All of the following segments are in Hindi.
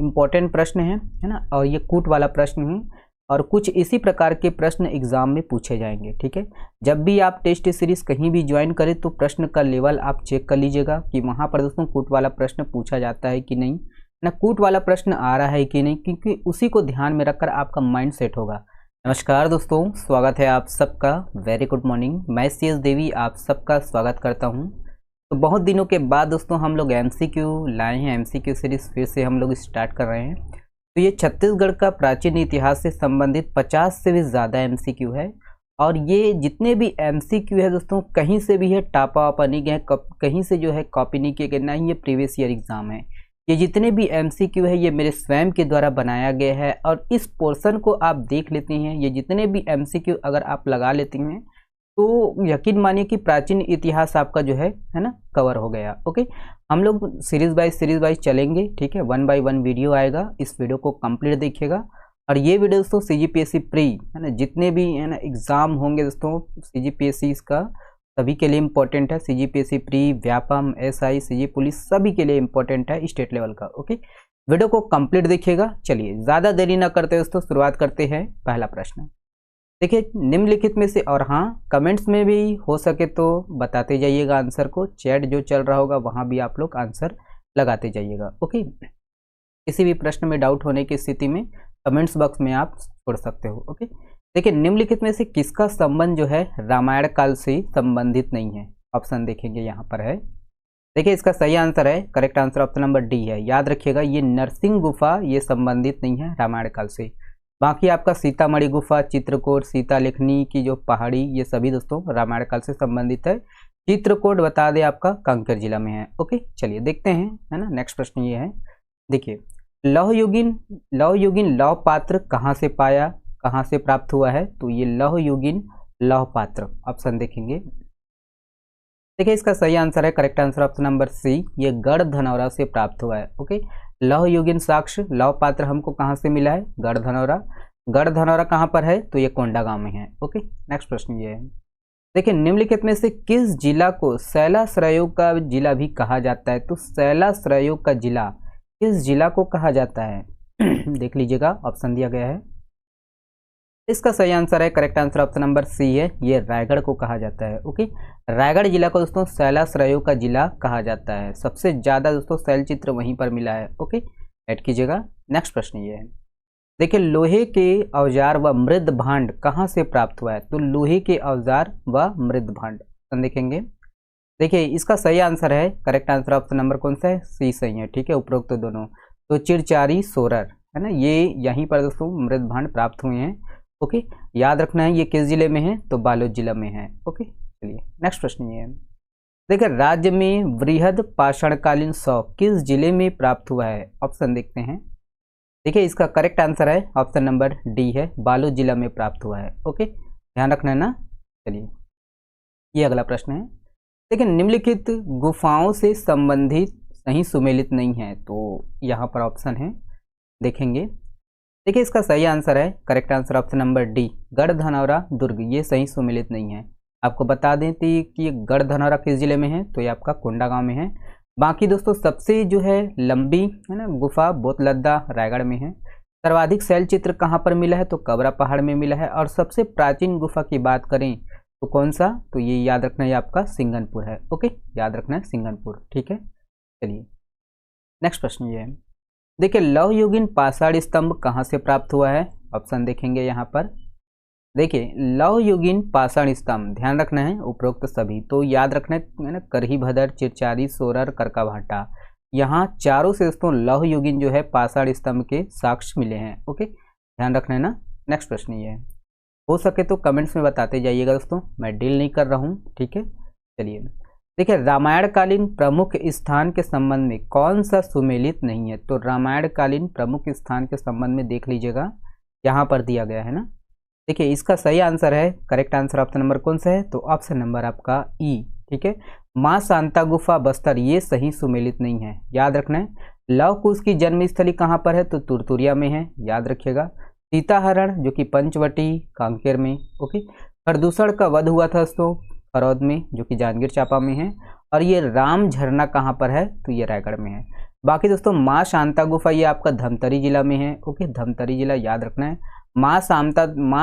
इम्पोर्टेंट प्रश्न है ना, और ये कूट वाला प्रश्न है, और कुछ इसी प्रकार के प्रश्न एग्जाम में पूछे जाएंगे। ठीक है, जब भी आप टेस्ट सीरीज कहीं भी ज्वाइन करें तो प्रश्न का लेवल आप चेक कर लीजिएगा कि वहाँ पर दोस्तों कूट वाला प्रश्न पूछा जाता है कि नहीं, ना कूट वाला प्रश्न आ रहा है कि नहीं, क्योंकि उसी को ध्यान में रखकर आपका माइंड सेट होगा। नमस्कार दोस्तों, स्वागत है आप सबका। Very good morning. मैं CS देवी आप सबका स्वागत करता हूं। तो बहुत दिनों के बाद दोस्तों हम लोग MCQ लाए हैं। MCQ सीरीज फिर से हम लोग स्टार्ट कर रहे हैं। तो ये छत्तीसगढ़ का प्राचीन इतिहास से संबंधित 50 से भी ज़्यादा MCQ है, और ये जितने भी MCQ है दोस्तों कहीं से भी है टापा वापा नहीं गए, कहीं से जो है कॉपी नहीं किए गए, ना ही ये प्रीवियस ईयर एग्जाम है। ये जितने भी MCQ है ये मेरे स्वयं के द्वारा बनाया गया है, और इस पोर्शन को आप देख लेते हैं, ये जितने भी MCQ अगर आप लगा लेते हैं तो यकीन मानिए कि प्राचीन इतिहास आपका जो है ना कवर हो गया। ओके, हम लोग सीरीज वाइज चलेंगे। ठीक है, 1 बाय 1 वीडियो आएगा, इस वीडियो को कंप्लीट देखिएगा। और ये वीडियो दोस्तों CGPSC प्री है ना, जितने भी है ना एग्जाम होंगे दोस्तों CGPSC का सभी के लिए इम्पोर्टेंट है। CGPSC pre, Vyapam, SI, CG police सभी के लिए इम्पोर्टेंट है स्टेट लेवल का। ओके, वीडियो को कंप्लीट देखिएगा। चलिए ज़्यादा देरी ना करते दोस्तों शुरुआत करते हैं। पहला प्रश्न देखिए, निम्नलिखित में से, और हाँ कमेंट्स में भी हो सके तो बताते जाइएगा आंसर को। चैट जो चल रहा होगा वहाँ भी आप लोग आंसर लगाते जाइएगा। ओके, किसी भी प्रश्न में डाउट होने की स्थिति में कमेंट्स बॉक्स में आप छोड़ सकते हो। ओके, देखिए निम्नलिखित में से किसका संबंध जो है रामायण काल से संबंधित नहीं है। ऑप्शन देखेंगे यहाँ पर है। देखिए इसका सही आंसर है, correct answer option number D है। याद रखिएगा ये नरसिंह गुफा ये संबंधित नहीं है रामायण काल से। बाकी आपका सीतामढ़ी गुफा, चित्रकूट, सीता लेखनी की जो पहाड़ी, ये सभी दोस्तों रामायण काल से संबंधित है। चित्रकूट बता दें आपका कांकेर जिला में है। ओके, चलिए देखते हैं है ना। नेक्स्ट प्रश्न ये है, देखिए लौह युगीन पात्र कहाँ से पाया, कहाँ से प्राप्त हुआ है। तो ये लौह युगीन लौह पात्र ऑप्शन देखेंगे। देखिए इसका सही आंसर है, correct answer option number C, ये गढ़धनौरा से प्राप्त हुआ है। ओके, लौह युगीन साक्ष्य लौह पात्र हमको कहाँ से मिला है, गढ़धनौरा। गढ़धनौरा कहाँ पर है, तो ये कोंडागांव में है। ओके, नेक्स्ट प्रश्न ये है, देखिए निम्नलिखित में से किस जिला को सैला सरयोग का जिला भी कहा जाता है। तो सैला सरयोग का जिला किस जिला को कहा जाता है देख लीजिएगा, ऑप्शन दिया गया है। इसका सही आंसर है, correct answer option number C है, ये रायगढ़ को कहा जाता है। ओके, रायगढ़ जिला को दोस्तों सैला सरयोग का जिला कहा जाता है। सबसे ज़्यादा दोस्तों शैल चित्र वहीं पर मिला है। ओके, ऐड कीजिएगा। नेक्स्ट प्रश्न ये है, देखिए लोहे के औजार व मृद भांड कहाँ से प्राप्त हुआ है। तो लोहे के औजार व मृद भांड देखेंगे। देखिए इसका सही आंसर है, करेक्ट आंसर ऑप्शन नंबर कौन सा है, सी सही है। ठीक है, उपरोक्त तो दोनों, तो चिरचारी सोरर है ना, ये यहीं पर दोस्तों मृद भांड प्राप्त हुए हैं। ओके, याद रखना है ये किस जिले में है, तो बालोद जिला में है। ओके, चलिए नेक्स्ट प्रश्न ये है, देखिए राज्य में वृहद पाषाणकालीन शौक किस जिले में प्राप्त हुआ है। ऑप्शन देखते हैं। देखिए इसका करेक्ट आंसर है ऑप्शन नंबर डी है, बालोद जिला में प्राप्त हुआ है। ओके, ध्यान रखना है ना। चलिए ये अगला प्रश्न है, देखिए निम्नलिखित गुफाओं से संबंधित सही सुमेलित नहीं है। तो यहाँ पर ऑप्शन है देखेंगे। देखिए इसका सही आंसर है, correct answer option number D, Garhdhanaura Durg, ये सही सुमेलित नहीं है। आपको बता दें कि गढ़धनौरा किस जिले में है, तो ये आपका कोंडागांव में है। बाकी दोस्तों सबसे जो है लंबी है ना गुफा बोतलद्दा रायगढ़ में है। सर्वाधिक शैल चित्र कहाँ पर मिला है, तो कबरा पहाड़ में मिला है। और सबसे प्राचीन गुफा की बात करें तो कौन सा, तो ये याद रखना है आपका सिंगनपुर है। ओके, याद रखना है सिंगनपुर। ठीक है, चलिए नेक्स्ट प्रश्न ये है, देखिए लौह युगीन पाषाण स्तंभ कहाँ से प्राप्त हुआ है। ऑप्शन देखेंगे यहाँ पर। देखिए लौह युगीन पाषाण स्तंभ, ध्यान रखना है उपरोक्त सभी, तो याद रखना है ना करही भदर, चिरचारी, सोरर, करकाभाटा, यहाँ चारों से दोस्तों लौह युगीन जो है पाषाण स्तंभ के साक्ष्य मिले हैं। ओके, ध्यान रखना है ना। नेक्स्ट प्रश्न ये है, हो सके तो कमेंट्स में बताते जाइएगा दोस्तों, मैं डील नहीं कर रहा हूँ। ठीक है, चलिए देखिए रामायणकालीन प्रमुख स्थान के संबंध में कौन सा सुमेलित नहीं है। तो रामायणकालीन प्रमुख स्थान के संबंध में देख लीजिएगा, यहाँ पर दिया गया है ना। देखिए इसका सही आंसर है, करेक्ट आंसर ऑप्शन नंबर कौन सा है, तो ऑप्शन नंबर आपका ई। ठीक है, माँ शांता गुफा बस्तर, ये सही सुमेलित नहीं है। याद रखना है। लव कुश की जन्मस्थली कहाँ पर है, तो तुरतुरिया में है, याद रखिएगा। सीताहरण जो कि पंचवटी कांकेर में। ओके, प्रदूषण का वध हुआ था दोस्तों फरौद में जो कि जांजगीर चांपा में है। और ये राम झरना कहाँ पर है, तो ये रायगढ़ में है। बाकी दोस्तों माँ शांता गुफा ये आपका धमतरी जिला में है। ओके, धमतरी जिला याद रखना है। माँ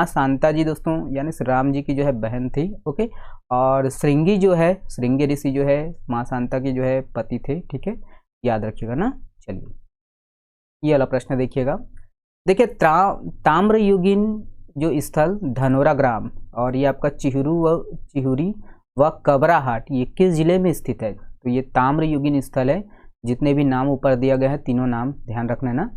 शांता जी दोस्तों यानी श्री राम जी की जो है बहन थी। ओके, और श्रृंगी जो है, श्रृंगी ऋषि जो है माँ शांता के जो है पति थे। ठीक है, याद रखिएगा ना। चलिए ये वाला प्रश्न देखिएगा। देखिए ताम्रयुगीन जो स्थल धनोरा ग्राम और ये आपका चिहुरी व कबराहाट ये किस जिले में स्थित है? तो ये ताम्रयुगीन स्थल है। जितने भी नाम ऊपर दिया गया है तीनों नाम ध्यान रखना है ना।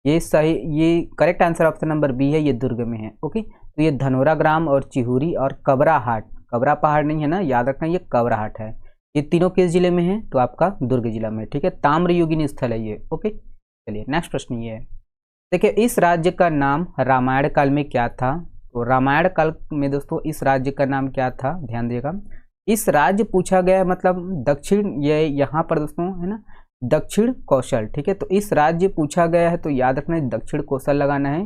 ये सही, ये correct answer option number B है, ये दुर्ग में है। ओके, तो ये धनोरा ग्राम और चिहुरी और कबराहाट, कबरा पहाड़ नहीं है ना, याद रखना ये कबराहाट है। ये तीनों किस जिले में है? तो आपका दुर्ग जिला में। ठीक है, ताम्रयुगीन स्थल है ये। ओके, चलिए नेक्स्ट प्रश्न ये है। देखिए इस राज्य का नाम रामायण काल में क्या था? तो रामायण काल में दोस्तों इस राज्य का नाम क्या था? ध्यान दिएगा। इस राज्य पूछा गया है मतलब दक्षिण, ये यहाँ पर दोस्तों है ना दक्षिण कौशल। ठीक है, तो इस राज्य पूछा गया है तो याद रखना है दक्षिण कौशल लगाना है।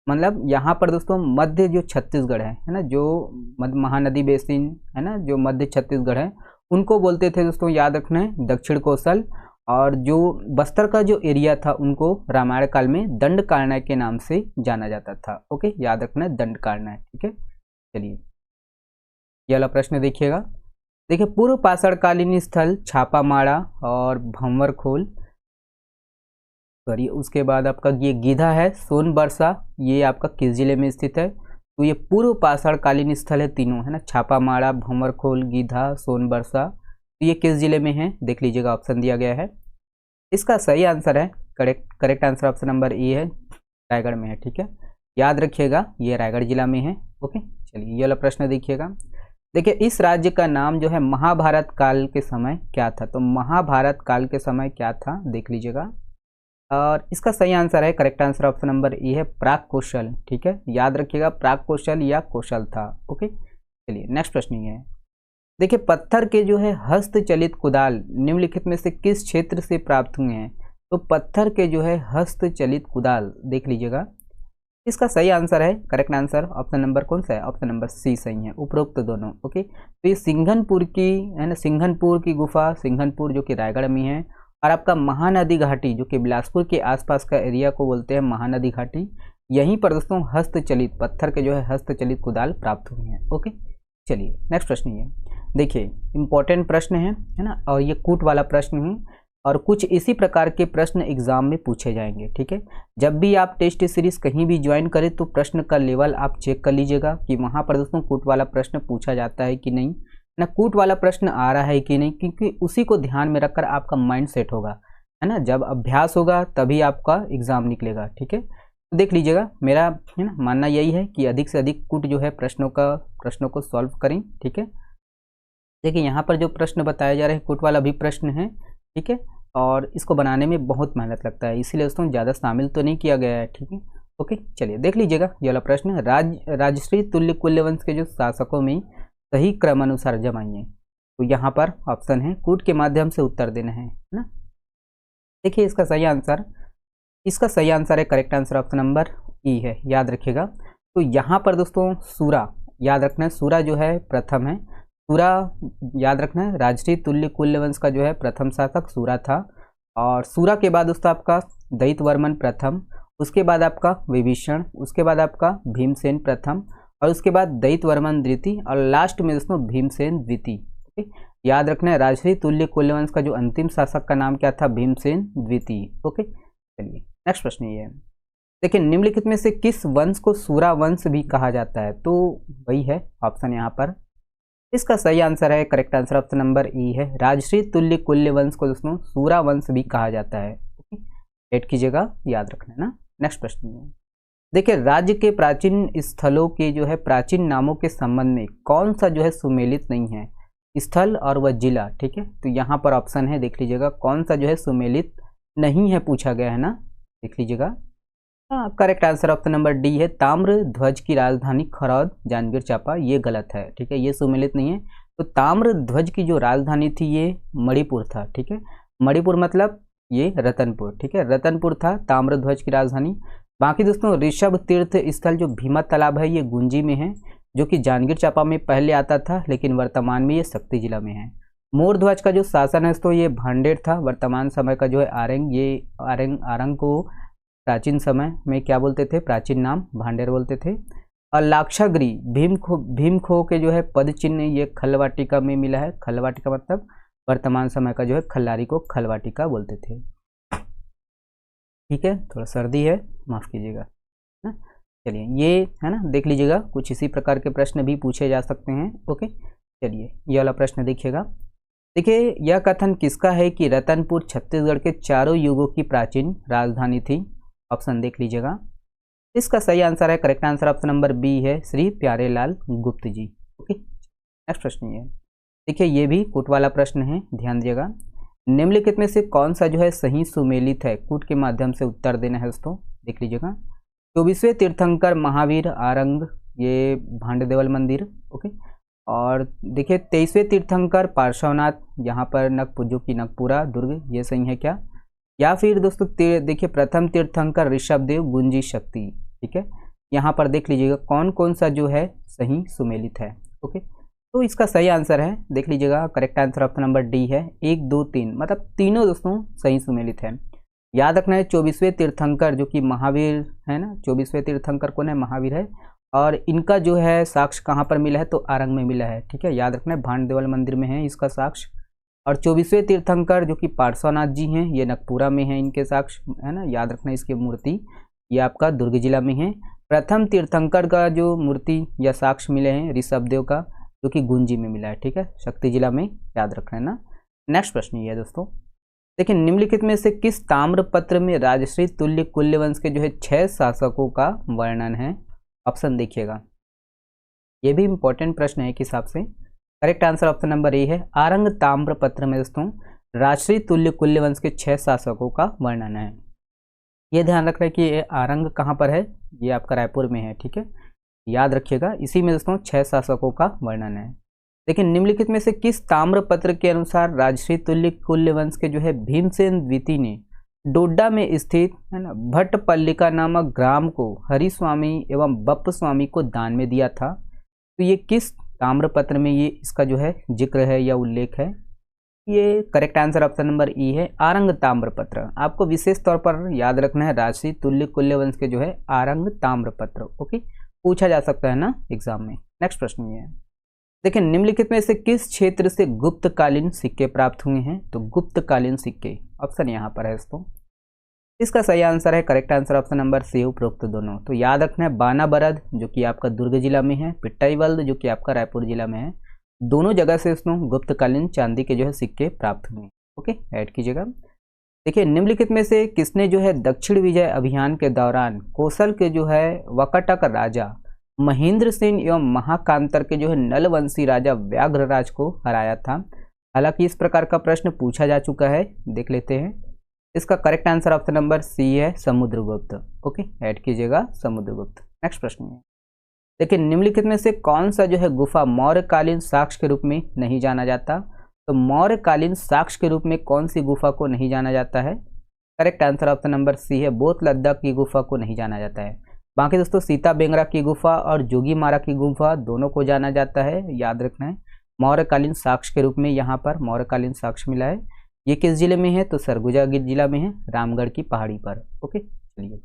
मतलब यहाँ पर दोस्तों मध्य जो छत्तीसगढ़ है ना, जो महानदी बेसिन है ना, जो मध्य छत्तीसगढ़ है उनको बोलते थे दोस्तों, याद रखना है दक्षिण कौशल। और जो बस्तर का जो एरिया था उनको रामायण काल में दंडकारण्य के नाम से जाना जाता था। ओके, याद रखना है दंडकारण्य। ठीक है, चलिए ये वाला प्रश्न देखिएगा। देखिए पूर्व पाषाणकालीन स्थल छापामाड़ा और भंवरखोल, सॉरी उसके बाद आपका ये गीधा है सोनबरसा, ये आपका किस जिले में स्थित है? तो ये पूर्व पाषाणकालीन स्थल है तीनों है ना, छापामाड़ा, भंवरखोल, गीधा, सोनबरसा। तो ये किस जिले में है? देख लीजिएगा, ऑप्शन दिया गया है। इसका सही आंसर है correct answer option number A है, रायगढ़ में है। ठीक है, याद रखिएगा ये रायगढ़ जिला में है। ओके, चलिए ये वाला प्रश्न देखिएगा। देखिए इस राज्य का नाम जो है महाभारत काल के समय क्या था? तो महाभारत काल के समय क्या था देख लीजिएगा। और इसका सही आंसर है correct answer option number A है प्राक कौशल। ठीक है, याद रखिएगा प्राक कौशल या कौशल था। ओके, चलिए नेक्स्ट प्रश्न ये है। देखिए पत्थर के जो है हस्तचलित कुदाल निम्नलिखित में से किस क्षेत्र से प्राप्त हुए हैं? तो पत्थर के जो है हस्तचलित कुदाल देख लीजिएगा। इसका सही आंसर है करेक्ट आंसर ऑप्शन नंबर कौन सा है? ऑप्शन नंबर सी सही है, उपरोक्त दोनों। ओके, तो ये सिंघनपुर की है ना, सिंघनपुर की गुफा, सिंघनपुर जो कि रायगढ़ में है, और आपका महानदी घाटी जो कि बिलासपुर के आसपास का एरिया को बोलते हैं महानदी घाटी, यहीं पर दोस्तों हस्तचलित पत्थर के जो है हस्तचलित कुदाल प्राप्त हुए हैं। ओके, चलिए नेक्स्ट प्रश्न ये देखिए, इंपॉर्टेंट प्रश्न है ना, और ये कूट वाला प्रश्न है और कुछ इसी प्रकार के प्रश्न एग्जाम में पूछे जाएंगे। ठीक है, जब भी आप टेस्ट सीरीज कहीं भी ज्वाइन करें तो प्रश्न का लेवल आप चेक कर लीजिएगा कि वहाँ पर दोस्तों कूट वाला प्रश्न पूछा जाता है कि नहीं, ना कूट वाला प्रश्न आ रहा है कि नहीं, क्योंकि उसी को ध्यान में रखकर आपका माइंड सेट होगा है ना। जब अभ्यास होगा तभी आपका एग्जाम निकलेगा। ठीक है, तो देख लीजिएगा, मेरा है ना मानना यही है कि अधिक से अधिक कूट जो है प्रश्नों को सॉल्व करें। ठीक है, देखिए यहाँ पर जो प्रश्न बताया जा रहा है कूट वाला भी प्रश्न है। ठीक है, और इसको बनाने में बहुत मेहनत लगता है, इसीलिए दोस्तों ज़्यादा शामिल तो नहीं किया गया है। ठीक है, ओके, चलिए देख लीजिएगा ये वाला प्रश्न। राजश्री तुल्य कुल्यवंश के जो शासकों में सही क्रम अनुसार जमाइए। तो यहाँ पर ऑप्शन है कूट के माध्यम से उत्तर देना है ना। देखिए इसका सही आंसर है करेक्ट आंसर ऑप्शन नंबर ई है, याद रखिएगा। तो यहाँ पर दोस्तों सूरा याद रखना है, सूरा जो है प्रथम है, सूरा याद रखना है। राजश्री तुल्य कुल्यवंश का जो है प्रथम शासक सूरा था, और सूरा के बाद दोस्तों आपका दैत्यवर्मन प्रथम, उसके बाद आपका विभीषण, उसके बाद आपका भीमसेन प्रथम, और उसके बाद दैत्यवर्मन द्वितीय, और लास्ट में दोस्तों भीमसेन द्वितीय। ओके, याद रखना है राजश्री तुल्य कुल्यवंश का जो अंतिम शासक का नाम क्या था? भीमसेन द्वितीय। ओके, चलिए नेक्स्ट प्रश्न ये है। देखिए निम्नलिखित में से किस वंश को सूरा वंश भी कहा जाता है? तो वही है ऑप्शन यहाँ पर। इसका सही आंसर है करेक्ट आंसर ऑप्शन नंबर ई है, राजश्री तुल्य कुल्य वंश को दोस्तों सूरा वंश भी कहा जाता है। ओके, ऐड कीजिएगा, याद रखना है ना। नेक्स्ट प्रश्न है, देखिए राज्य के प्राचीन स्थलों के जो है प्राचीन नामों के संबंध में कौन सा जो है सुमेलित नहीं है? स्थल और वह जिला। ठीक है, तो यहाँ पर ऑप्शन है, देख लीजिएगा कौन सा जो है सुमेलित नहीं है पूछा गया है ना, देख लीजिएगा। Correct answer option number D है, ताम्र ध्वज की राजधानी खरौद जांजगीर चांपा, ये गलत है। ठीक है, ये सुमेलित नहीं है। तो ताम्र ध्वज की जो राजधानी थी ये मणिपुर था। ठीक है, मणिपुर मतलब ये रतनपुर। ठीक है, रतनपुर था ताम्र ध्वज की राजधानी। बाकी दोस्तों ऋषभ तीर्थ स्थल जो भीमा तालाब है ये गुंजी में है, जो कि जांजगीर चांपा में पहले आता था, लेकिन वर्तमान में ये शक्ति जिला में है। मोरध्वज का जो शासन है दोस्तों ये भांडेर था। वर्तमान समय का जो है आरंग, ये आरंग को प्राचीन समय में क्या बोलते थे, प्राचीन नाम भांडेर बोलते थे। और लाक्षागृह भीमखो के जो है पद चिन्ह ये खलवाटिका में मिला है। खलवाटिका मतलब वर्तमान समय का जो है खल्लारी को खलवाटिका बोलते थे। ठीक है, थोड़ा सर्दी है, माफ कीजिएगा ना। चलिए ये है ना, देख लीजिएगा, कुछ इसी प्रकार के प्रश्न भी पूछे जा सकते हैं। ओके, चलिए ये वाला प्रश्न देखिएगा। देखिए, यह कथन किसका है कि रतनपुर छत्तीसगढ़ के चारों युगों की प्राचीन राजधानी थी? ऑप्शन देख लीजिएगा। इसका सही आंसर है, correct answer option number B है, श्री प्यारेलाल गुप्त जी। ओके, नेक्स्ट प्रश्न ये है। देखिए ये भी कूट वाला प्रश्न है, ध्यान दीजिएगा। निम्नलिखित में से कौन सा जो है सही सुमेलित है? कूट के माध्यम से उत्तर देना है दोस्तों, देख लीजिएगा। 24वें तीर्थंकर महावीर आरंग, ये भांडेदेवल मंदिर। ओके, और देखिए 23वें तीर्थंकर पार्श्वनाथ, यहाँ पर जो कि नगपुरा दुर्ग, ये सही है क्या? या फिर दोस्तों देखिए प्रथम तीर्थंकर ऋषभदेव गुंजी शक्ति। ठीक है, यहाँ पर देख लीजिएगा कौन कौन सा जो है सही सुमेलित है। ओके, तो इसका सही आंसर है, देख लीजिएगा, correct answer option number D है, 1 2 3, मतलब तीनों दोस्तों सही सुमेलित है। याद रखना है 24वें तीर्थंकर जो कि महावीर है ना, 24वें तीर्थंकर कौन है? महावीर है। और इनका जो है साक्ष्य कहाँ पर मिला है? तो आरंग में मिला है। ठीक है, याद रखना है भांडेदेवल मंदिर में है इसका साक्ष्य। और 24वें तीर्थंकर जो कि पार्श्वनाथ जी हैं, ये नगपुरा में है इनके साक्ष्य, है ना। याद रखना इसकी मूर्ति ये आपका दुर्ग जिला में है। प्रथम तीर्थंकर का जो मूर्ति या साक्ष्य मिले हैं ऋषभदेव का, जो कि गुंजी में मिला है। ठीक है, शक्ति जिला में, याद रखना है ना। नेक्स्ट प्रश्न ये है दोस्तों, देखिए निम्नलिखित में से किस ताम्रपत्र में राजश्री तुल्य कुल्यवंश के जो है 6 शासकों का वर्णन है? ऑप्शन देखिएगा, ये भी इंपॉर्टेंट प्रश्न है, किस हिसाब से? Correct answer option number A है, आरंग ताम्रपत्र में दोस्तों राजश्री तुल्य कुल्यवंश के 6 शासकों का वर्णन है। ये ध्यान रख रहे हैं कि ये आरंग कहाँ पर है? ये आपका रायपुर में है। ठीक है, याद रखिएगा, इसी में दोस्तों 6 शासकों का वर्णन है। लेकिन निम्नलिखित में से किस ताम्रपत्र के अनुसार राजश्री तुल्य कुल्यवंश के जो है भीमसेन द्वितीय ने डोडा में स्थित है ना भट्टपल्लिका नामक ग्राम को हरिस्वामी एवं बप्प स्वामी को दान में दिया था? तो ये किस ताम्रपत्र में ये इसका जो है जिक्र है या उल्लेख है? ये करेक्ट आंसर ऑप्शन नंबर ई है, आरंग ताम्रपत्र। आपको विशेष तौर पर याद रखना है राजश्री तुल्य कुल्यवंश के जो है आरंग ताम्रपत्र। ओके, पूछा जा सकता है ना एग्जाम में। नेक्स्ट प्रश्न ये है, देखिए निम्नलिखित में से किस क्षेत्र से गुप्तकालीन सिक्के प्राप्त हुए हैं? तो गुप्तकालीन सिक्के, ऑप्शन यहाँ पर है दोस्तों। इसका सही आंसर है, correct answer option number C, उपरोक्त दोनों। तो याद रखना है बानाबरद जो कि आपका दुर्ग जिला में है, पिट्टाईवल्द जो कि आपका रायपुर जिला में है, दोनों जगह से उसमें गुप्तकालीन चांदी के जो है सिक्के प्राप्त हुए। ओके, ऐड कीजिएगा। देखिए निम्नलिखित में से किसने जो है दक्षिण विजय अभियान के दौरान कौशल के जो है वकटक राजा महेंद्र सेन एवं महाकांतर के जो है नलवंशी राजा व्याघ्रराज को हराया था? हालांकि इस प्रकार का प्रश्न पूछा जा चुका है, देख लेते हैं। इसका correct answer option number C है, समुद्रगुप्त। ओके, ऐड कीजिएगा, समुद्रगुप्त। नेक्स्ट प्रश्न है, देखिए निम्नलिखित में से कौन सा जो है गुफा मौर्यकालीन साक्ष्य के रूप में नहीं जाना जाता? तो मौर्यकालीन साक्ष्य के रूप में कौन सी गुफा को नहीं जाना जाता है? Correct answer option number C है, बोथ लद्दाख की गुफा को नहीं जाना जाता है। बाकी दोस्तों सीता बेंगरा की गुफा और जोगी मारा की गुफा दोनों को जाना जाता है, याद रखना है। मौर्यकालीन साक्ष्य के रूप में यहाँ पर मौर्यकालीन साक्ष्य मिला है। ये किस जिले में है? तो सरगुजा जिला में है, रामगढ़ की पहाड़ी पर। ओके, चलिए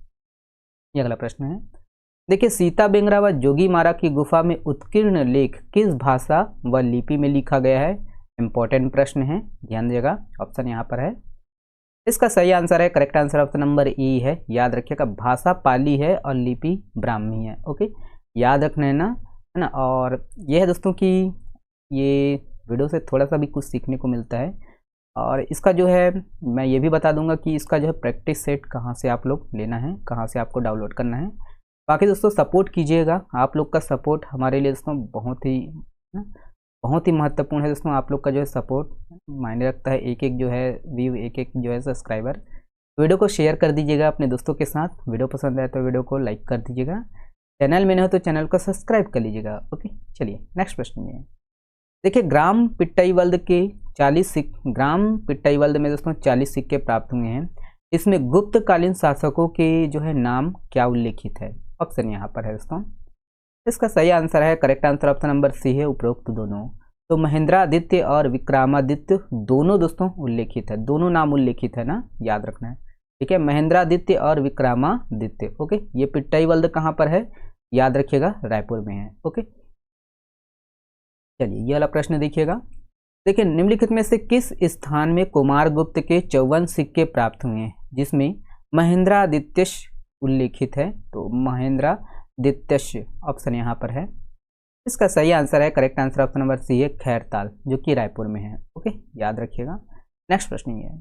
ये अगला प्रश्न है। देखिए सीता बेंगरा व जोगी मारा की गुफा में उत्कीर्ण लेख किस भाषा व लिपि में लिखा गया है? इंपॉर्टेंट प्रश्न है, ध्यान दीजिएगा, ऑप्शन यहाँ पर है। इसका सही आंसर है, करेक्ट आंसर ऑप्शन नंबर ई है, याद रखिएगा, भाषा पाली है और लिपि ब्राह्मी है। ओके, याद रखना है ना। और यह है दोस्तों कि ये वीडियो से थोड़ा सा भी कुछ सीखने को मिलता है। और इसका जो है मैं ये भी बता दूंगा कि इसका जो है प्रैक्टिस सेट कहाँ से आप लोग लेना है, कहाँ से आपको डाउनलोड करना है। बाकी दोस्तों सपोर्ट कीजिएगा, आप लोग का सपोर्ट हमारे लिए दोस्तों बहुत ही महत्वपूर्ण है दोस्तों। आप लोग का जो है सपोर्ट मायने रखता है, एक एक जो है व्यू, एक एक जो है सब्सक्राइबर। वीडियो को शेयर कर दीजिएगा अपने दोस्तों के साथ। वीडियो पसंद आए तो वीडियो को लाइक कर दीजिएगा, चैनल में न हो तो चैनल को सब्सक्राइब कर लीजिएगा। ओके, चलिए नेक्स्ट प्रश्न ये है। देखिए ग्राम पिट्टाईवल्द में दोस्तों 40 सिक्के प्राप्त हुए हैं। इसमें गुप्तकालीन शासकों के जो है नाम क्या उल्लेखित है? ऑप्शन यहाँ पर है दोस्तों। इसका सही आंसर है, correct answer option number C है, उपरोक्त दोनों। तो महेंद्रादित्य और विक्रमादित्य दोनों दोस्तों उल्लेखित है, दोनों नाम उल्लेखित है ना, याद रखना है। ठीक है, महेंद्रादित्य और विक्रमादित्य। ओके, ये पिट्टाई वल्द कहाँ पर है, याद रखिएगा रायपुर में है। ओके, चलिए ये वाला प्रश्न देखिएगा। देखिए, निम्नलिखित में से किस स्थान में कुमारगुप्त के 54 सिक्के प्राप्त हुए हैं जिसमें महेंद्रादित्य उल्लेखित है? तो महेंद्रादित्य ऑप्शन यहाँ पर है। इसका सही आंसर है, correct answer option number C है, खैरताल, जो कि रायपुर में है। ओके, याद रखिएगा। नेक्स्ट प्रश्न ये है,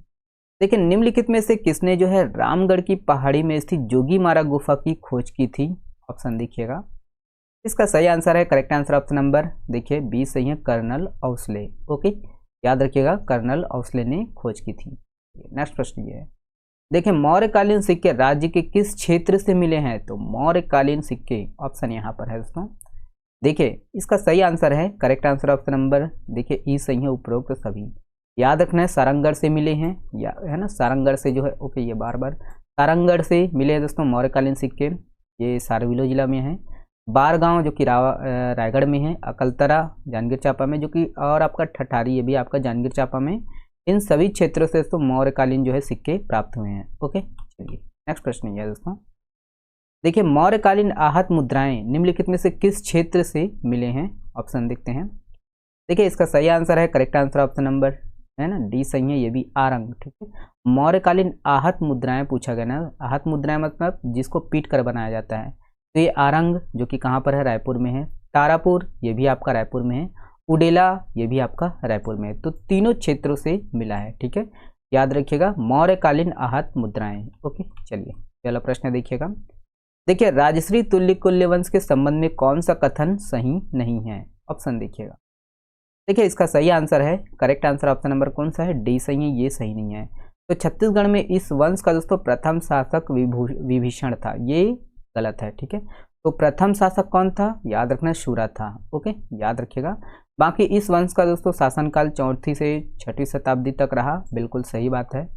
देखिए निम्नलिखित में से किसने जो है रामगढ़ की पहाड़ी में स्थित जोगीमारा गुफा की खोज की थी? ऑप्शन देखिएगा। इसका सही आंसर है, करेक्ट आंसर ऑप्शन नंबर देखिए बी सही है, कर्नल औसले। ओके, याद रखिएगा, कर्नल औसले ने खोज की थी। नेक्स्ट प्रश्न ये है, देखिए मौर्यकालीन सिक्के राज्य के किस क्षेत्र से मिले हैं? तो मौर्यकालीन सिक्के ऑप्शन यहाँ पर है दोस्तों। देखिए इसका सही आंसर है, करेक्ट आंसर ऑप्शन नंबर देखिए ई सही है, उपरोक्त तो सभी। याद रखना है, सारंगगढ़ से मिले हैं, या है ना, सारंगगढ़ से जो है। ओके, ये बार बार सारंगगढ़ से मिले हैं दोस्तों मौर्यकालीन सिक्के। ये सारविलो जिला में है, बारगांव जो कि रायगढ़ में है, अकलतरा जांजगीर चांपा में, जो कि और आपका ठठारी ये भी आपका जांजगीर चांपा में। इन सभी क्षेत्रों से दोस्तों मौर्यकालीन जो है सिक्के प्राप्त हुए हैं। ओके, चलिए नेक्स्ट प्रश्न ये है दोस्तों, देखिए मौर्यकालीन आहत मुद्राएं निम्नलिखित में से किस क्षेत्र से मिले हैं? ऑप्शन देखते हैं। देखिए इसका सही आंसर है, करेक्ट आंसर ऑप्शन नंबर है ना डी सही है, ये भी आरंग। ठीक है, मौर्यकालीन आहत मुद्राएं पूछा गया ना, आहत मुद्राएं मतलब जिसको पीट कर बनाया जाता है, तो ये आरंग जो कि कहाँ पर है, रायपुर में है। तारापुर ये भी आपका रायपुर में है, उडेला ये भी आपका रायपुर में है। तो तीनों क्षेत्रों से मिला है। ठीक है, याद रखिएगा, मौर्यकालीन आहत मुद्राएं। ओके, चलिए पहला प्रश्न देखिएगा। देखिए राजश्री तुल्य कुल्यवंश के संबंध में कौन सा कथन सही नहीं है? ऑप्शन देखिएगा। देखिए इसका सही आंसर है, करेक्ट आंसर ऑप्शन नंबर कौन सा है, डी सही है, ये सही नहीं है। तो छत्तीसगढ़ में इस वंश का दोस्तों प्रथम शासक विभीषण था, ये गलत है। ठीक है, तो प्रथम शासक कौन था? याद रखना, शूरा था। ओके, याद रखिएगा। बाकी इस वंश का दोस्तों शासनकाल 4वीं से 6वीं शताब्दी तक रहा, बिल्कुल सही बात है।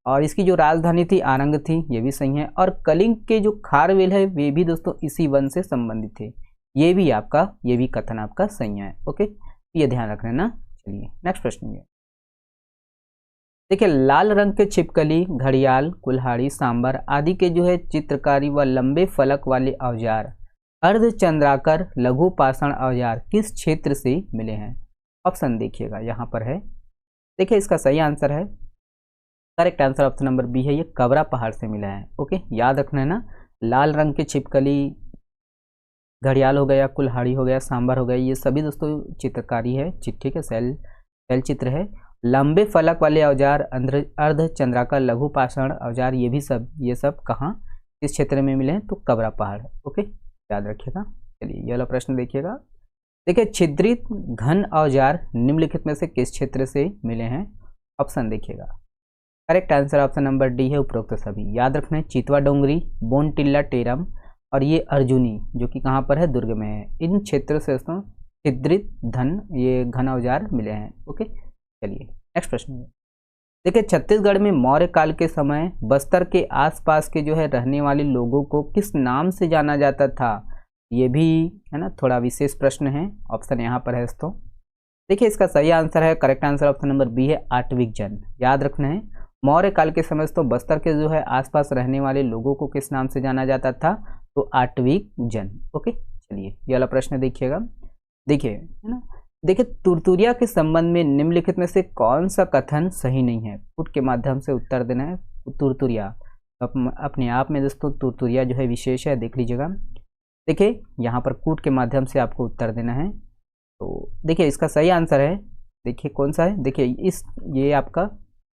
और इसकी जो राजधानी थी आरंग थी, ये भी सही है। और कलिंग के जो खारवेल है वे भी दोस्तों इसी वंश से संबंधित थे, ये भी कथन आपका सही है। ओके, ये ध्यान रखना ना। चलिए नेक्स्ट प्रश्न ये, देखिए लाल रंग के छिपकली, घड़ियाल, कुल्हाड़ी, सांबर आदि के जो है चित्रकारी व लंबे फलक वाले औजार अर्धचंद्राकर लघु पाषाण औजार किस क्षेत्र से मिले हैं? ऑप्शन देखिएगा, यहाँ पर है। देखिए इसका सही आंसर है, correct answer option number B है, ये कबरा पहाड़ से मिला है। ओके, याद रखना है ना, लाल रंग के छिपकली, घड़ियाल हो गया, कुल्हाड़ी हो गया, सांबर हो गया, ये सभी दोस्तों चित्रकारी है। ठीक है, शैल चित्र है। लंबे फलक वाले औजार अर्धचंद्राकार लघु पाषाण औजार ये सब कहाँ इस क्षेत्र में मिले हैं? तो कबरा पहाड़। ओके, याद रखिएगा। चलिए ये वाला प्रश्न देखिएगा। देखिए छिद्रित घन औजार निम्नलिखित में से किस क्षेत्र से मिले हैं? ऑप्शन देखिएगा। Correct answer option number D है, उपरोक्त सभी। याद रखना है, चितवा डोंगरी, बोनटिल्ला टेरम और ये अर्जुनी जो कि कहाँ पर है, दुर्ग में है। इन क्षेत्रों से दोस्तों छिद्रित ये घन औजार मिले हैं। ओके, चलिए नेक्स्ट प्रश्न है। देखिए छत्तीसगढ़ में मौर्य काल के समय बस्तर के आसपास के जो है रहने वाले लोगों को किस नाम से जाना जाता था? ये भी है ना थोड़ा विशेष प्रश्न है। ऑप्शन यहाँ पर है दोस्तों। देखिए इसका सही आंसर है, correct answer option number B है, आटविक जन। याद रखना है, मौर्य काल के समय तो बस्तर के जो है आसपास रहने वाले लोगों को किस नाम से जाना जाता था? तो आटविक जन। ओके, चलिए ये वाला प्रश्न देखिएगा। देखिए है ना, देखिए तुरतुरिया के संबंध में निम्नलिखित में से कौन सा कथन सही नहीं है? पुट के माध्यम से उत्तर देना है। तुरतुरिया अपने आप में दोस्तों तुरतुरिया जो है विशेष है, देख लीजिएगा। देखिए यहाँ पर कूट के माध्यम से आपको उत्तर देना है। तो देखिए इसका सही आंसर है, देखिए कौन सा है, देखिए ये आपका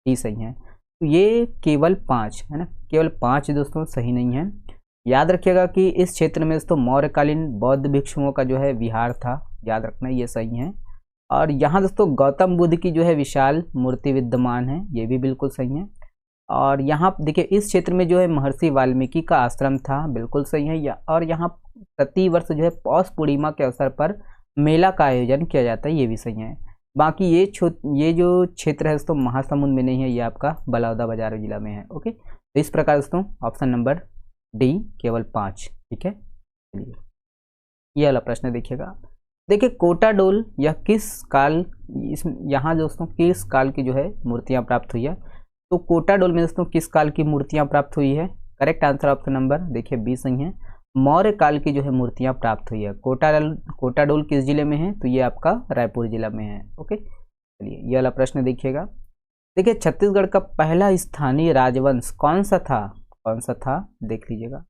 ही सही है। तो ये केवल 5 है ना, केवल 5 दोस्तों सही नहीं है। याद रखिएगा कि इस क्षेत्र में दोस्तों मौर्यकालीन बौद्ध भिक्षुओं का जो है विहार था, याद रखना ये सही है। और यहाँ दोस्तों गौतम बुद्ध की जो है विशाल मूर्ति विद्यमान है, ये भी बिल्कुल सही है। और यहाँ देखिए इस क्षेत्र में जो है महर्षि वाल्मीकि का आश्रम था, बिल्कुल सही है। और यहाँ प्रति वर्ष जो है पौष पूर्णिमा के अवसर पर मेला का आयोजन किया जाता है, ये भी सही है। बाकी ये जो क्षेत्र है दोस्तों महासमुंद में नहीं है, ये आपका बलौदाबाजार जिला में है। ओके, तो इस प्रकार दोस्तों ऑप्शन नंबर डी केवल 5। ठीक है, चलिए ये वाला प्रश्न देखिएगा। देखिए कोटाडोल यह किस काल, इस यहाँ दोस्तों किस काल की जो है मूर्तियाँ प्राप्त हुई है, तो कोटाडोल में दोस्तों किस काल की मूर्तियाँ प्राप्त हुई है, करेक्ट आंसर ऑप्शन नंबर देखिए बी सही है, मौर्य काल की जो है मूर्तियाँ प्राप्त हुई है। कोटाडोल किस जिले में है, तो ये आपका रायपुर जिला में है। ओके, चलिए ये वाला प्रश्न देखिएगा। देखिए छत्तीसगढ़ का पहला स्थानीय राजवंश कौन सा था, देख लीजिएगा।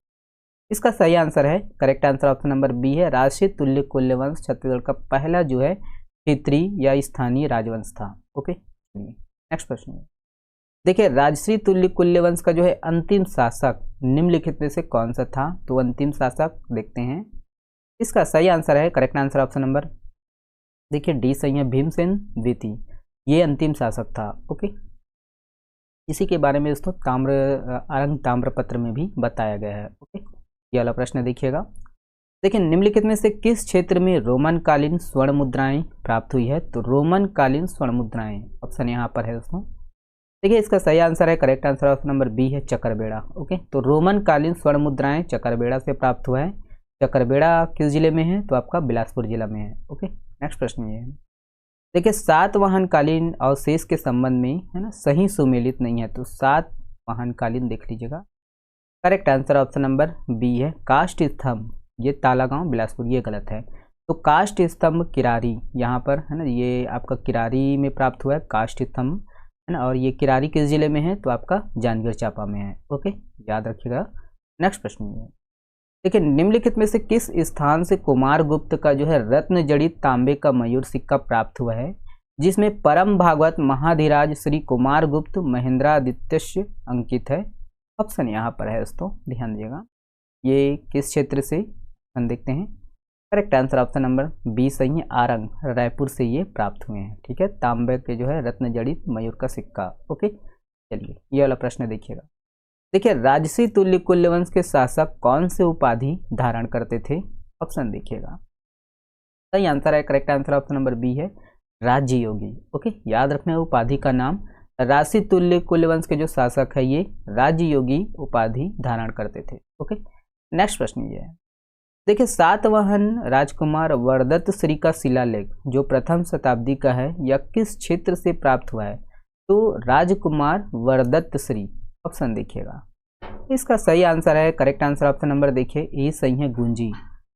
इसका सही आंसर है, correct answer option number B है, राजसी तुल्य कुल्यवंश छत्तीसगढ़ का पहला जो है क्षेत्रीय या स्थानीय राजवंश था। ओके, चलिए नेक्स्ट प्रश्न है। देखिए राजश्री तुल्य कुल्यवंश का जो है अंतिम शासक निम्नलिखित में से कौन सा था, तो अंतिम शासक देखते हैं। इसका सही आंसर है, करेक्ट आंसर ऑप्शन नंबर देखिए डी सही है, भीमसेन द्वितीय ये अंतिम शासक था। ओके, इसी के बारे में दोस्तों आरंग ताम्रपत्र में भी बताया गया है। ओके, ये वाला प्रश्न देखिएगा। देखिए निम्नलिखित में से किस क्षेत्र में रोमन कालीन स्वर्ण मुद्राएं प्राप्त हुई है, तो रोमन कालीन स्वर्ण मुद्राएं ऑप्शन यहाँ पर है दोस्तों। देखिए इसका सही आंसर है, correct answer option number B है, चकरबेड़ा। ओके, तो रोमन कालीन स्वर्ण मुद्राएं चकरबेड़ा से प्राप्त हुआ है। चकरबेड़ा किस जिले में है, तो आपका बिलासपुर जिला में है। ओके, नेक्स्ट प्रश्न ये है। देखिए सातवाहनकालीन अवशेष के संबंध में है ना सही सुमेलित नहीं है, तो सातवाहनकालीन देख लीजिएगा। Correct answer option number B है, काष्ठ स्तंभ, ये तालागांव बिलासपुर, ये गलत है। तो काष्ठ स्तंभ किरारी यहाँ पर है ना, ये आपका किरारी में प्राप्त हुआ है काष्ठ स्तंभ है ना, और ये किरारी किस जिले में है, तो आपका जांजगीर चांपा में है। ओके, याद रखिएगा। नेक्स्ट प्रश्न ये देखिए निम्नलिखित में से किस स्थान से कुमार गुप्त का जो है रत्न जड़ित तांबे का मयूर सिक्का प्राप्त हुआ है, जिसमें परम भागवत महाधिराज श्री कुमार गुप्त महेंद्रादित्य अंकित है। ऑप्शन यहाँ पर है दोस्तों, ध्यान दीजिएगा। ये किस क्षेत्र से हम देखते हैं, correct answer option number B सही है, आरंग रायपुर से ये प्राप्त हुए हैं। ठीक है, तांबे के जो है रत्न जड़ित मयूर का सिक्का। ओके, चलिए ये वाला प्रश्न देखिएगा। देखिए राजसी तुल्य कुल्यवंश के शासक कौन से उपाधि धारण करते थे, ऑप्शन देखिएगा। सही आंसर है, correct answer option number B है, राज्य योगी। ओके, याद रखना उपाधि का नाम, राजसी तुल्य कुल्यवंश के जो शासक है ये राज्य योगी उपाधि धारण करते थे। ओके, नेक्स्ट प्रश्न ये है। देखिए सातवाहन राजकुमार वरदत्त श्री का शिलालेख जो प्रथम शताब्दी का है यह किस क्षेत्र से प्राप्त हुआ है, तो राजकुमार वरदत्त श्री ऑप्शन देखिएगा। इसका सही आंसर है, करेक्ट आंसर ऑप्शन नंबर देखिए ए सही है, गुंजी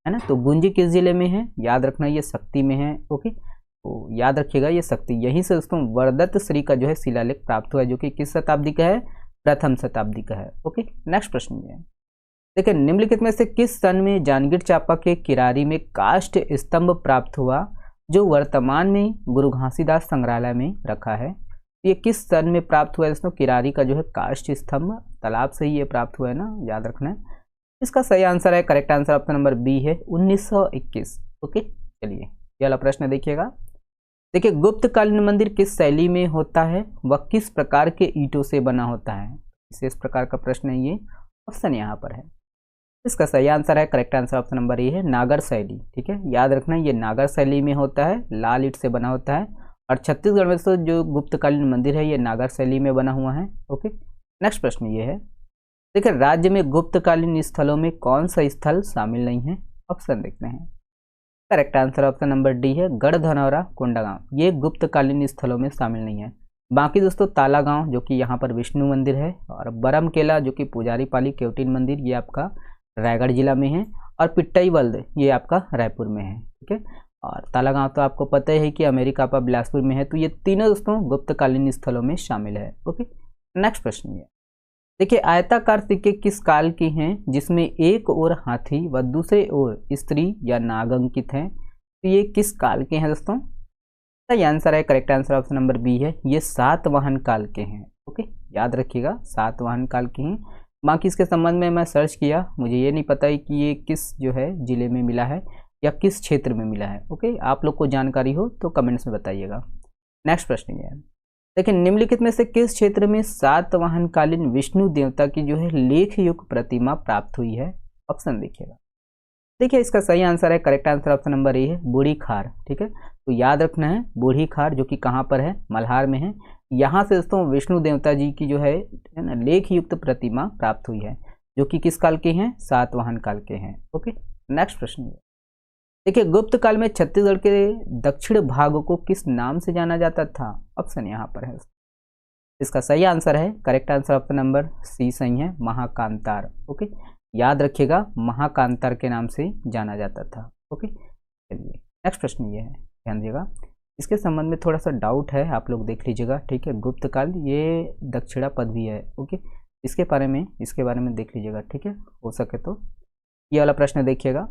है ना। तो गुंजी किस जिले में है, याद रखना ये शक्ति में है। ओके, तो याद रखिएगा ये शक्ति, यहीं से दोस्तों वरदत्त श्री का जो है शिलालेख प्राप्त हुआ है, जो कि किस शताब्दी का है, प्रथम शताब्दी का है। ओके, नेक्स्ट प्रश्न ये है। देखिए निम्नलिखित में से किस सन में जांजगीर चांपा के किरारी में काष्ठ स्तंभ प्राप्त हुआ, जो वर्तमान में गुरु घासीदास संग्रहालय में रखा है। ये किस सन में प्राप्त हुआ है दोस्तों, किरारी का जो है काष्ठ स्तंभ, तालाब से ही ये प्राप्त हुआ है ना, याद रखना है। इसका सही आंसर है, correct answer option number B है, 1921। ओके, चलिए ये वाला प्रश्न देखिएगा। देखिए गुप्तकालीन मंदिर किस शैली में होता है, वह किस प्रकार के ईंटों से बना होता है, विशेष प्रकार का प्रश्न है ये, ऑप्शन यहाँ पर है। इसका सही आंसर है, correct answer option number A है, नागर शैली। ठीक है, याद रखना ये नागर शैली में होता है, लाल ईंट से बना होता है, और छत्तीसगढ़ में तो जो गुप्तकालीन मंदिर है ये नागर शैली में बना हुआ है। ओके, नेक्स्ट प्रश्न ये है। देखिए राज्य में गुप्तकालीन स्थलों में कौन सा स्थल शामिल नहीं है, ऑप्शन देखते हैं। Correct answer option number D है, गढ़धनौरा कोंडागांव, ये गुप्तकालीन स्थलों में शामिल नहीं है। बाकी दोस्तों तालागांव जो कि यहाँ पर विष्णु मंदिर है, और बरमकेला जो कि पुजारी पाली केवटीन मंदिर ये आपका रायगढ़ जिला में है, और पिट्टईवल्द ये आपका रायपुर में है। ठीक है, और तालागांव तो आपको पता ही है कि अमेरिका पर बिलासपुर में है। तो ये तीनों दोस्तों गुप्तकालीन स्थलों में शामिल है। ओके, नेक्स्ट प्रश्न ये देखिए आयताकार सिक्के किस काल की हैं, जिसमें एक ओर हाथी व दूसरे ओर स्त्री या नाग अंकित हैं, तो ये किस काल के हैं दोस्तों। सही आंसर है, correct answer option number B है, ये सातवाहन काल के हैं। ओके, याद रखिएगा सातवाहन काल के हैं। बाकी इसके संबंध में मैं सर्च किया, मुझे ये नहीं पता है कि ये किस जो है जिले में मिला है या किस क्षेत्र में मिला है। ओके, आप लोग को जानकारी हो तो कमेंट्स में बताइएगा। नेक्स्ट प्रश्न ये है। देखिए निम्नलिखित में से किस क्षेत्र में सातवाहनकालीन विष्णु देवता की जो है लेख युग प्रतिमा प्राप्त हुई है, ऑप्शन देखिएगा। देखिए इसका सही आंसर है, correct answer option number A है, बूढ़ी खार। ठीक है, तो याद रखना है बूढ़ी खार जो कि कहाँ पर है, मल्हार में है। यहाँ से दोस्तों विष्णु देवता जी की जो है ना लेख युक्त प्रतिमा प्राप्त हुई है, जो कि किस काल के हैं, सातवाहन काल के हैं। ओके, नेक्स्ट प्रश्न। देखिए गुप्त काल में छत्तीसगढ़ के दक्षिण भाग को किस नाम से जाना जाता था? ऑप्शन यहाँ पर है। इसका सही आंसर है, correct answer option number C सही है, महाकांतार। ओके, याद रखिएगा महाकांतार के नाम से जाना जाता था। ओके, चलिए नेक्स्ट प्रश्न ये है, ध्यान दीजिएगा। इसके संबंध में थोड़ा सा डाउट है, आप लोग देख लीजिएगा। ठीक है, गुप्त काल ये दक्षिणा पद भी है। ओके, इसके बारे में देख लीजिएगा। ठीक है, हो सके तो ये वाला प्रश्न देखिएगा।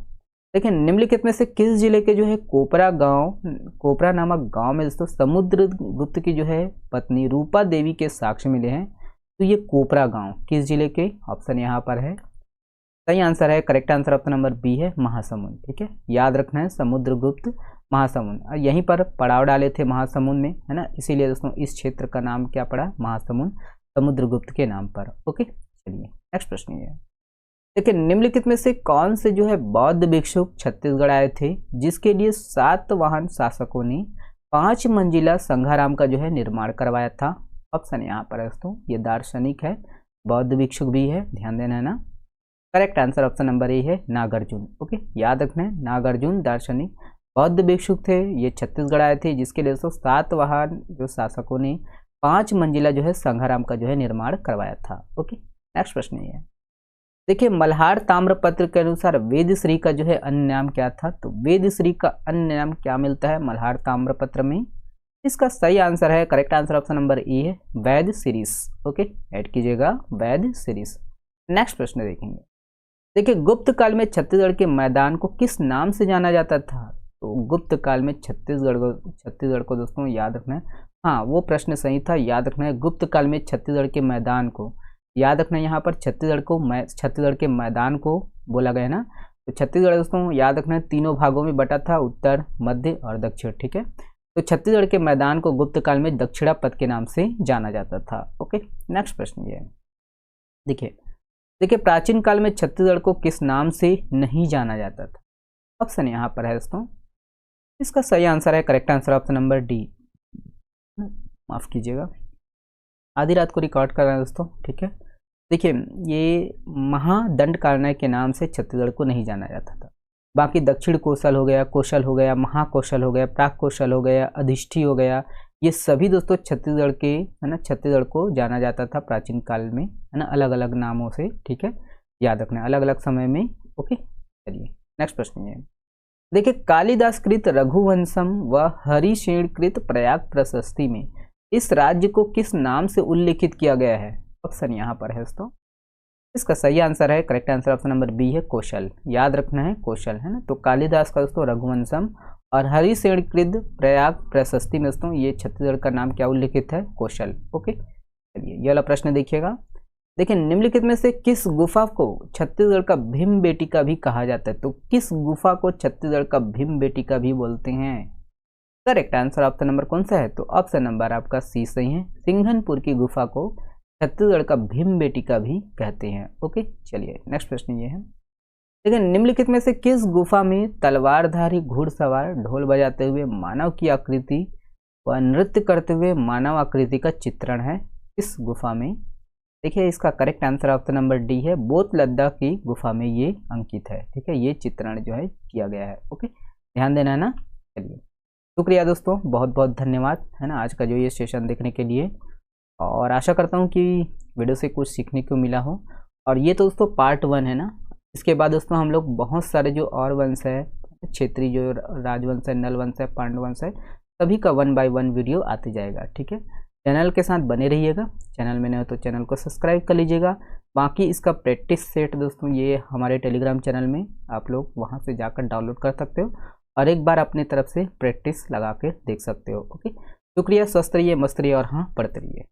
देखिए निम्नलिखित में से किस जिले के जो है कोपरा नामक गांव में दोस्तों समुद्रगुप्त की जो है पत्नी रूपा देवी के साक्ष्य मिले हैं? तो ये कोपरा गांव किस जिले के? ऑप्शन यहाँ पर है, सही आंसर है, correct answer option number B है, महासमुंद। ठीक है, याद रखना है समुद्रगुप्त महासमुंद, और यहीं पर पड़ाव डाले थे महासमुंद में, है ना, इसीलिए दोस्तों इस क्षेत्र का नाम क्या पड़ा? महासमुंद, समुद्रगुप्त के नाम पर। ओके, चलिए नेक्स्ट प्रश्न ये है। देखिए निम्नलिखित में से कौन से जो है बौद्ध भिक्षुक छत्तीसगढ़ आए थे जिसके लिए सातवाहन शासकों ने 5 मंजिला संघाराम का जो है निर्माण करवाया था? ऑप्शन यहाँ पर है दोस्तों, ये दार्शनिक है, बौद्ध भिक्षुक भी है, ध्यान देना है ना। Correct answer option number A है, नागार्जुन। ओके, याद रखना है, नागार्जुन दार्शनिक बौद्ध भिक्षुक थे, ये छत्तीसगढ़ आए थे जिसके लिए दोस्तों सातवाहन जो शासकों ने 5 मंजिला जो है संघाराम का जो है निर्माण करवाया था। ओके, नेक्स्ट प्रश्न ये है। देखिए मल्हार ताम्रपत्र के अनुसार वेदश्री का जो है अन्य नाम क्या था? तो वेदश्री का अन्य नाम क्या मिलता है मल्हार ताम्रपत्र में? इसका सही आंसर है, correct answer option number A है, वैद सीरीज। ओके, ऐड कीजिएगा वैद सीरीज। नेक्स्ट प्रश्न देखेंगे। देखिए गुप्त काल में छत्तीसगढ़ के मैदान को किस नाम से जाना जाता था? तो गुप्त काल में छत्तीसगढ़ को दोस्तों याद रखना है, हाँ वो प्रश्न सही था, याद रखना है गुप्त काल में छत्तीसगढ़ के मैदान को, याद रखना यहाँ पर छत्तीसगढ़ के मैदान को बोला गया है ना। तो छत्तीसगढ़ दोस्तों याद रखना है 3 भागों में बटा था, उत्तर, मध्य और दक्षिण। ठीक है, तो छत्तीसगढ़ के मैदान को गुप्त काल में दक्षिणा पथ के नाम से जाना जाता था। ओके, नेक्स्ट प्रश्न ये है। देखिए प्राचीन काल में छत्तीसगढ़ को किस नाम से नहीं जाना जाता था? ऑप्शन यहाँ पर है दोस्तों, इसका सही आंसर है, correct answer option number D, माफ कीजिएगा आधी रात को रिकॉर्ड कर रहे हैं दोस्तों। ठीक है, देखिए ये महादंडकारण्य के नाम से छत्तीसगढ़ को नहीं जाना जाता था, बाकी दक्षिण कौशल हो गया, महाकौशल हो गया, प्राक कौशल हो गया, अधिष्ठी हो गया, ये सभी दोस्तों छत्तीसगढ़ के, है ना, छत्तीसगढ़ को जाना जाता था प्राचीन काल में, है ना, अलग अलग नामों से। ठीक है, याद रखना अलग अलग समय में। ओके, चलिए नेक्स्ट प्रश्न ये। देखिए कालिदास कृत रघुवंशम व हरिशेण कृत प्रयाग प्रशस्ति में इस राज्य को किस नाम से उल्लेखित किया गया है? ऑप्शन यहाँ पर है दोस्तों, इसका सही आंसर है, correct answer option number B है, कौशल। याद रखना है कौशल, है ना। तो कालिदास का दोस्तों रघुवंशम और हरिशेण कृत प्रयाग प्रशस्ति में दोस्तों ये छत्तीसगढ़ का नाम क्या उल्लेखित है? कौशल। ओके, चलिए ये वाला प्रश्न देखिएगा। देखिए निम्नलिखित में से किस गुफा को छत्तीसगढ़ का भीम बेटिका भी कहा जाता है? तो किस गुफा को छत्तीसगढ़ का भीम बेटिका भी बोलते हैं? करेक्ट आंसर ऑप्शन नंबर कौन सा है? तो ऑप्शन नंबर आपका सी सही है, सिंघनपुर की गुफा को छत्तीसगढ़ का भीम बेटिका भी कहते हैं। ओके, चलिए नेक्स्ट प्रश्न ये है। देखिए निम्नलिखित में से किस गुफा में तलवारधारी घुड़सवार ढोल बजाते हुए मानव की आकृति व नृत्य करते हुए मानव आकृति का चित्रण है? किस गुफा में? देखिए इसका correct answer option number D है, बोत लद्दाख की गुफा में ये अंकित है। ठीक है, ये चित्रण जो है किया गया है। ओके, ध्यान देना है ना। चलिए शुक्रिया दोस्तों, बहुत बहुत धन्यवाद, है ना, आज का जो ये सेशन देखने के लिए, और आशा करता हूँ कि वीडियो से कुछ सीखने को मिला हो। और ये तो दोस्तों पार्ट 1 है ना, इसके बाद दोस्तों हम लोग बहुत सारे जो और वंश है, क्षेत्रीय जो राजवंश है, नल वंश है, पांडव वंश है, सभी का 1 बाय 1 वीडियो आते जाएगा। ठीक है, चैनल के साथ बने रहिएगा, चैनल में नहीं हो तो चैनल को सब्सक्राइब कर लीजिएगा। बाकी इसका प्रैक्टिस सेट दोस्तों ये हमारे टेलीग्राम चैनल में आप लोग वहाँ से जाकर डाउनलोड कर सकते हो और एक बार अपनी तरफ से प्रैक्टिस लगा के देख सकते हो। ओके, शुक्रिया, स्वस्थ रहिए, मस्त रहिए और हाँ पढ़ते रहिए।